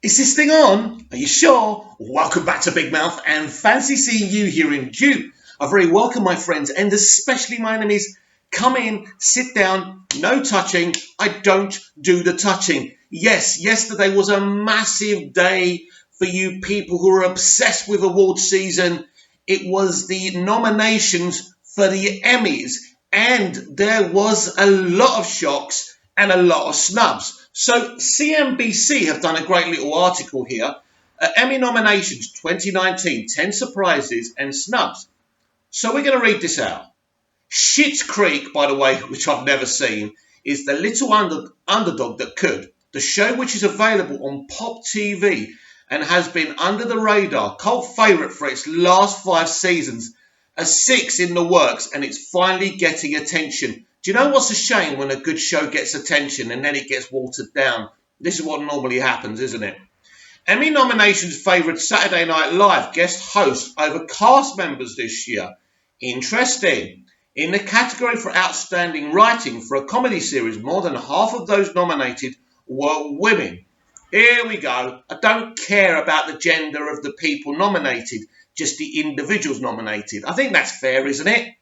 Is this thing on? Are you sure? Welcome back to Big Mouth and fancy seeing you here in June. A very welcome, my friends, and especially my enemies. Come in, sit down, no touching. I don't do the touching. Yes, yesterday was a massive day for you people who are obsessed with award season. It was the nominations for the Emmys, and there was a lot of shocks and a lot of snubs. So CNBC have done a great little article here. Emmy nominations 2019, 10 surprises and snubs. So we're going to read this out. Schitt's Creek, by the way, which I've never seen, is the little underdog that could. The show which is available on Pop TV and has been under the radar, cult favourite for its last 5 seasons, a 6 in the works, and it's finally getting attention. Do you know what's a shame when a good show gets attention and then it gets watered down? This is what normally happens, isn't it? Emmy nominations favoured Saturday Night Live guest host over cast members this year. Interesting. In the category for outstanding writing for a comedy series, more than half of those nominated were women. Here we go. I don't care about the gender of the people nominated, just the individuals nominated. I think that's fair, isn't it?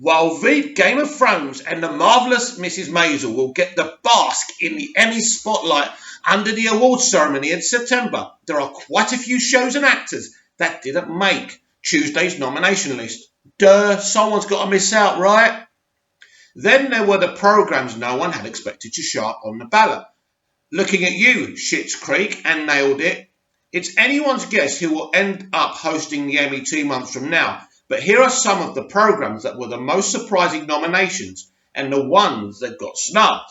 While Veep, Game of Thrones and The Marvellous Mrs. Maisel will get the bask in the Emmy spotlight under the awards ceremony in September, there are quite a few shows and actors that didn't make Tuesday's nomination list. Duh, someone's got to miss out, right? Then there were the programmes no one had expected to show up on the ballot. Looking at you, Schitt's Creek, and nailed it. It's anyone's guess who will end up hosting the Emmy 2 months from now. But here are some of the programmes that were the most surprising nominations and the ones that got snubbed.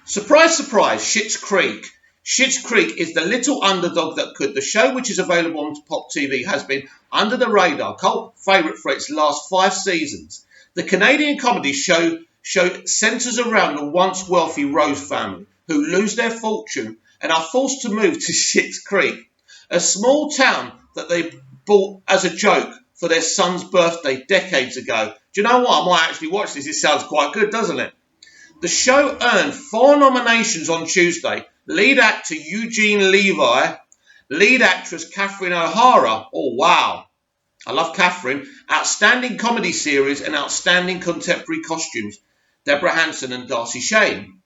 Surprise, surprise, Schitt's Creek. Schitt's Creek is the little underdog that could. The show, which is available on Pop TV, has been under the radar, cult favourite for its last 5 seasons. The Canadian comedy show centres around the once wealthy Rose family, who lose their fortune and are forced to move to Schitt's Creek, a small town that they bought as a joke for their son's birthday decades ago. Do you know what? I might actually watch this. It sounds quite good, doesn't it? The show earned 4 nominations on Tuesday. Lead actor Eugene Levy, lead actress Catherine O'Hara. Oh, wow. I love Catherine. Outstanding comedy series and outstanding contemporary costumes. Deborah Hanson and Darcy Shane.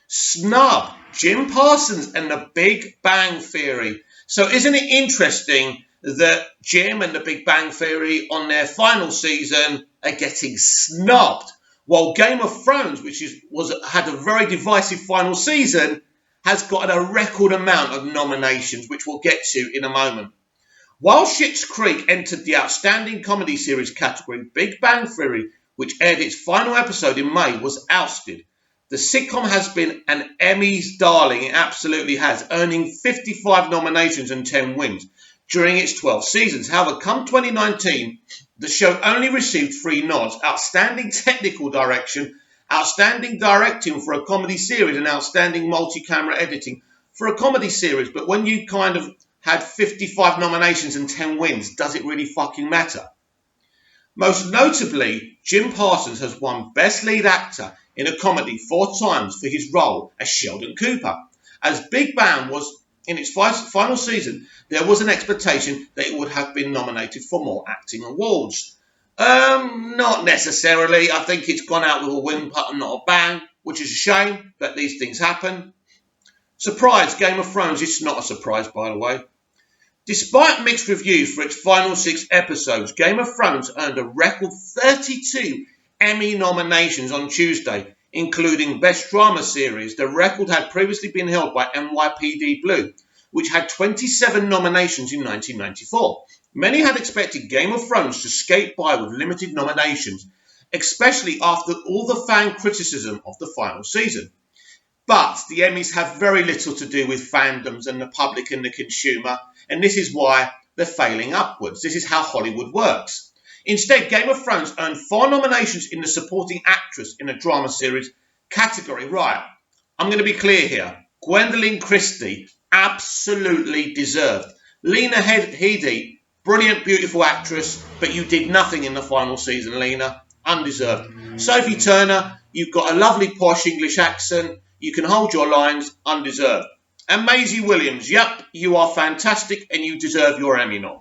Snub, Jim Parsons and The Big Bang Theory. So isn't it interesting that Jim and The Big Bang Theory on their final season are getting snubbed, while Game of Thrones, which had a very divisive final season, has gotten a record amount of nominations, which we'll get to in a moment. While Schitt's Creek entered the Outstanding Comedy Series category, Big Bang Theory, which aired its final episode in May, was ousted. The sitcom has been an Emmys darling, it absolutely has, earning 55 nominations and 10 wins during its 12 seasons. However, come 2019, the show only received 3 nods: Outstanding Technical Direction, Outstanding Directing for a Comedy Series, and Outstanding Multi-Camera Editing for a Comedy Series. But when you kind of had 55 nominations and 10 wins, does it really fucking matter? Most notably, Jim Parsons has won Best Lead Actor in a comedy 4 times for his role as Sheldon Cooper. As Big Bang was in its final season, there was an expectation that it would have been nominated for more acting awards. Not necessarily. I think it's gone out with a whimper and not a bang, which is a shame, but these things happen. Surprise, Game of Thrones. It's not a surprise, by the way. Despite mixed reviews for its final 6 episodes, Game of Thrones earned a record 32 Emmy nominations on Tuesday, including Best Drama Series. The record had previously been held by NYPD Blue, which had 27 nominations in 1994. Many had expected Game of Thrones to skate by with limited nominations, especially after all the fan criticism of the final season. But the Emmys have very little to do with fandoms and the public and the consumer, and this is why they're failing upwards. This is how Hollywood works. Instead, Game of Thrones earned 4 nominations in the Supporting Actress in a Drama Series category. Right, I'm going to be clear here. Gwendolyn Christie, absolutely deserved. Lena Headey, brilliant, beautiful actress, but you did nothing in the final season, Lena. Undeserved. Sophie Turner, You've got a lovely posh English accent. You can hold your lines, undeserved. And Maisie Williams, yep, you are fantastic and you deserve your Emmy nom.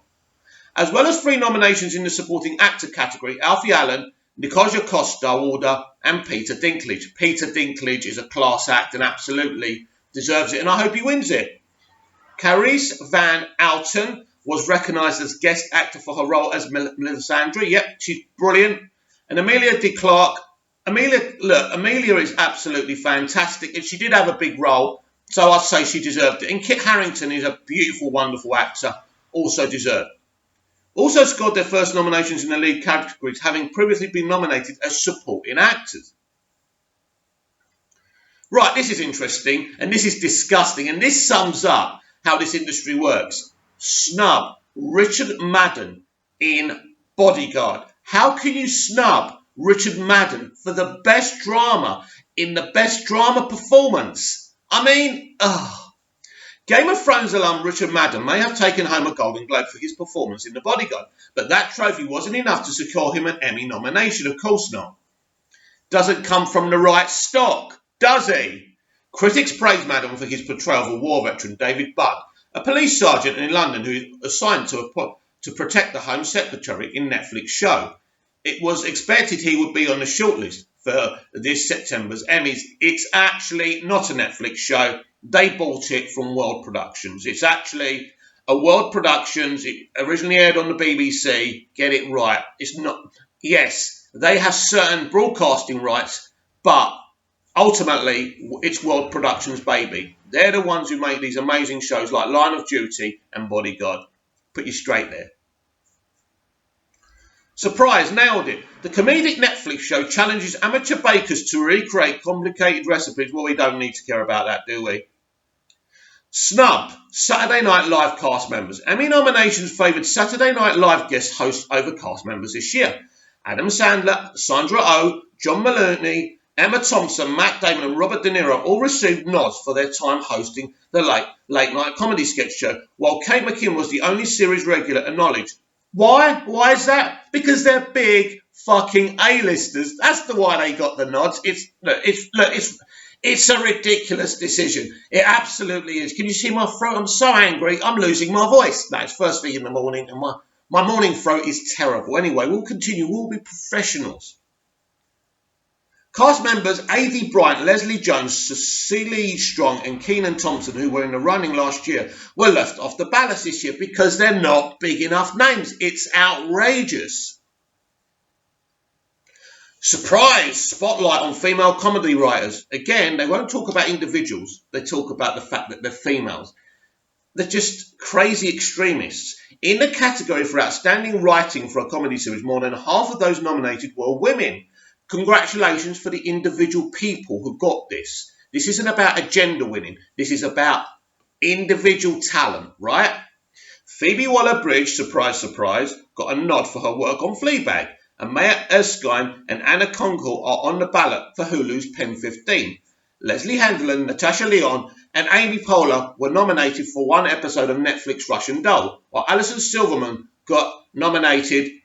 As well as 3 nominations in the supporting actor category, Alfie Allen, Nicosia Costa Walder and Peter Dinklage. Peter Dinklage is a class act and absolutely deserves it, and I hope he wins it. Carice Van Houten was recognised as guest actor for her role as Melisandre. Yep, she's brilliant. And Amelia de Clark. Amelia is absolutely fantastic, and she did have a big role, so I'd say she deserved it. And Kit Harington is a beautiful, wonderful actor, also deserved. Also scored their first nominations in the lead categories, having previously been nominated as supporting actors. Right, this is interesting, and this is disgusting, and this sums up how this industry works. Snub Richard Madden in Bodyguard. How can you snub Richard Madden for the best drama in the best drama performance? I mean, Game of Thrones alum Richard Madden may have taken home a Golden Globe for his performance in The Bodyguard, but that trophy wasn't enough to secure him an Emmy nomination, of course not. Doesn't come from the right stock, does he? Critics praise Madden for his portrayal of a war veteran, David Budd, a police sergeant in London who is assigned to protect the Home Secretary in Netflix show. It was expected he would be on the shortlist for this September's Emmys. It's actually not a Netflix show. They bought it from World Productions. It's actually a World Productions. It originally aired on the BBC. Get it right. It's not. Yes, they have certain broadcasting rights, but ultimately it's World Productions, baby. They're the ones who make these amazing shows like Line of Duty and Bodyguard. Put you straight there. Surprise, nailed it. The comedic Netflix show challenges amateur bakers to recreate complicated recipes. Well, we don't need to care about that, do we? Snub, Saturday Night Live cast members. Emmy nominations favoured Saturday Night Live guest hosts over cast members this year. Adam Sandler, Sandra Oh, John Mulaney, Emma Thompson, Matt Damon and Robert De Niro all received nods for their time hosting the late night comedy sketch show, while Kate McKinnon was the only series regular acknowledged. Why? Why is that? Because they're big fucking A-listers. That's the why they got the nods. It's a ridiculous decision. It absolutely is. Can you see my throat? I'm so angry. I'm losing my voice. No, it's first thing in the morning, and my morning throat is terrible. Anyway, we'll continue. We'll be professionals. Cast members A.D. Bryant, Leslie Jones, Cecily Strong and Kenan Thompson, who were in the running last year, were left off the ballot this year because they're not big enough names. It's outrageous. Surprise! Spotlight on female comedy writers. Again, they won't talk about individuals. They talk about the fact that they're females. They're just crazy extremists. In the category for outstanding writing for a comedy series, more than half of those nominated were women. Congratulations for the individual people who got this. This isn't about a gender winning. This is about individual talent, right? Phoebe Waller-Bridge, surprise, surprise, got a nod for her work on Fleabag. And Maya Erskine and Anna Konkle are on the ballot for Hulu's Pen 15. Leslie Handlin, Natasha Lyonne and Amy Poehler were nominated for one episode of Netflix Russian Doll, while Alison Silverman got nomination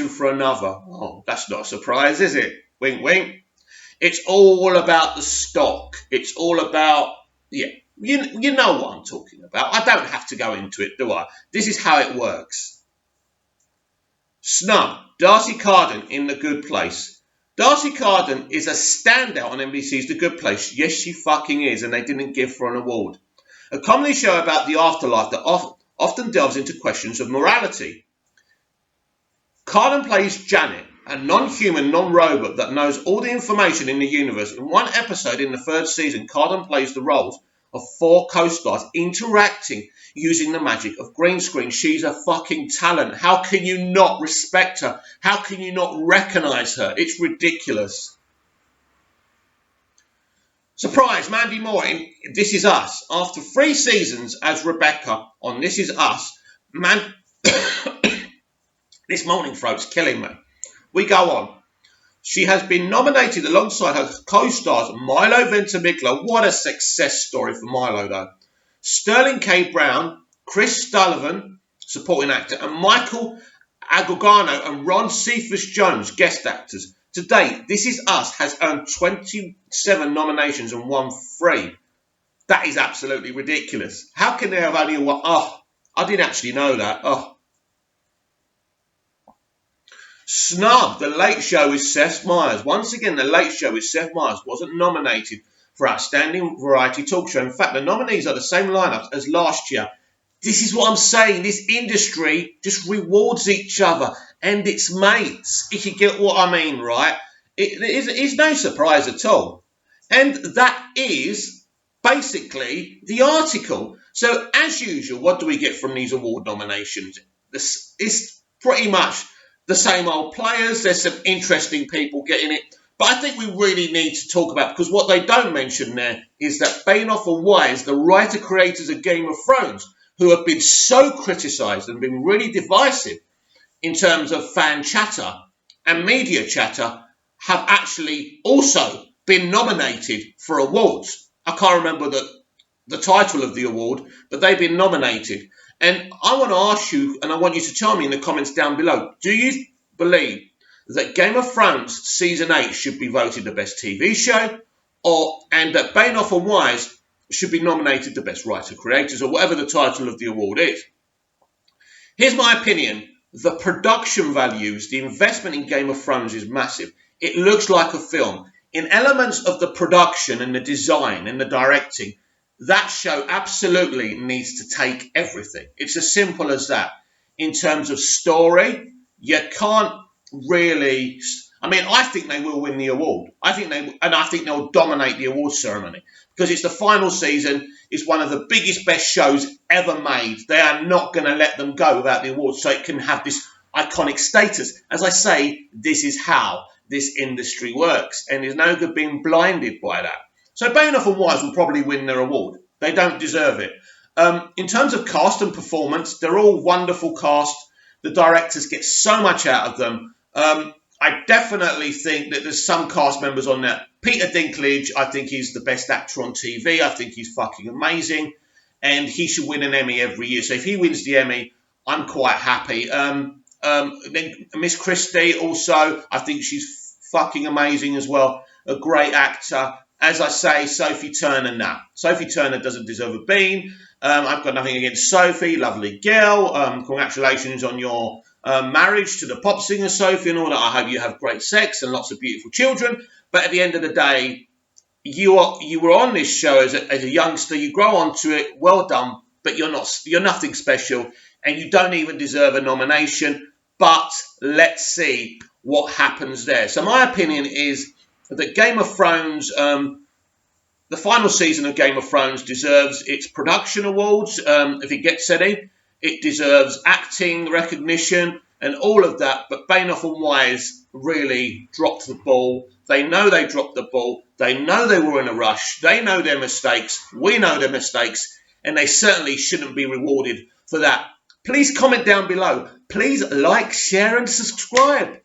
for another. Oh, that's not a surprise, is it? Wink, wink. It's all about the stock. It's all about, you know what I'm talking about. I don't have to go into it, do I? This is how it works. Snub, Darcy Carden in The Good Place. Darcy Carden is a standout on NBC's The Good Place. Yes, she fucking is, and they didn't give her an award. A comedy show about the afterlife that often delves into questions of morality. Carden plays Janet, a non-human, non-robot that knows all the information in the universe. In one episode in the third season, Carden plays the roles of 4 co-stars interacting using the magic of green screen. She's a fucking talent. How can you not respect her? How can you not recognise her? It's ridiculous. Surprise, Mandy Moore in This Is Us. After 3 seasons as Rebecca on This Is Us, this morning throat's killing me. We go on. She has been nominated alongside her co-stars Milo Ventimiglia. What a success story for Milo, though. Sterling K. Brown, Chris Sullivan, supporting actor, and Michael Agogano and Ron Cephas Jones, guest actors. To date, This Is Us has earned 27 nominations and won 3. That is absolutely ridiculous. How can they have only won? Oh, I didn't actually know that. Oh. Snub, The Late Show with Seth Meyers. Once again, The Late Show with Seth Meyers wasn't nominated for Outstanding Variety Talk Show. In fact, the nominees are the same lineup as last year. This is what I'm saying. This industry just rewards each other and its mates, if you get what I mean, right? It's no surprise at all. And that is basically the article. So, as usual, what do we get from these award nominations? It's pretty much the same old players. There's some interesting people getting it. But I think we really need to talk about, because what they don't mention there is that Bainoff and Wise, the writer-creators of Game of Thrones, who have been so criticised and been really divisive in terms of fan chatter and media chatter, have actually also been nominated for awards. I can't remember the title of the award, but they've been nominated. And I want to ask you, and I want you to tell me in the comments down below, do you believe that Game of Thrones Season 8 should be voted the best TV show, and that Bainoff and Wise should be nominated the best writer-creators, or whatever the title of the award is? Here's my opinion. The production values, the investment in Game of Thrones is massive. It looks like a film. In elements of the production and the design and the directing, that show absolutely needs to take everything. It's as simple as that. In terms of story, you can't really... I think they will win the award. I think they'll dominate the awards ceremony, because it's the final season. It's one of the biggest, best shows ever made. They are not going to let them go without the awards, so it can have this iconic status. As I say, this is how this industry works, and there's no good being blinded by that. So Bainoff and Wise will probably win their award. They don't deserve it. In terms of cast and performance, they're all wonderful cast. The directors get so much out of them. I definitely think that there's some cast members on there. Peter Dinklage, I think he's the best actor on TV. I think he's fucking amazing. And he should win an Emmy every year. So if he wins the Emmy, I'm quite happy. Then Miss Christie also, I think she's fucking amazing as well. A great actor. As I say, Sophie Turner now. Sophie Turner doesn't deserve a bean. I've got nothing against Sophie. Lovely girl. Congratulations on your marriage to the pop singer Sophie and all that. I hope you have great sex and lots of beautiful children. But at the end of the day, you were on this show as a youngster. You grow onto it. Well done. But you're nothing special, and you don't even deserve a nomination. But let's see what happens there. So my opinion is that Game of Thrones, the final season of Game of Thrones, deserves its production awards if it gets any. It deserves acting recognition and all of that. But Bainoff and Wise really dropped the ball. They know they dropped the ball. They know they were in a rush. They know their mistakes. We know their mistakes. And they certainly shouldn't be rewarded for that. Please comment down below. Please like, share and subscribe.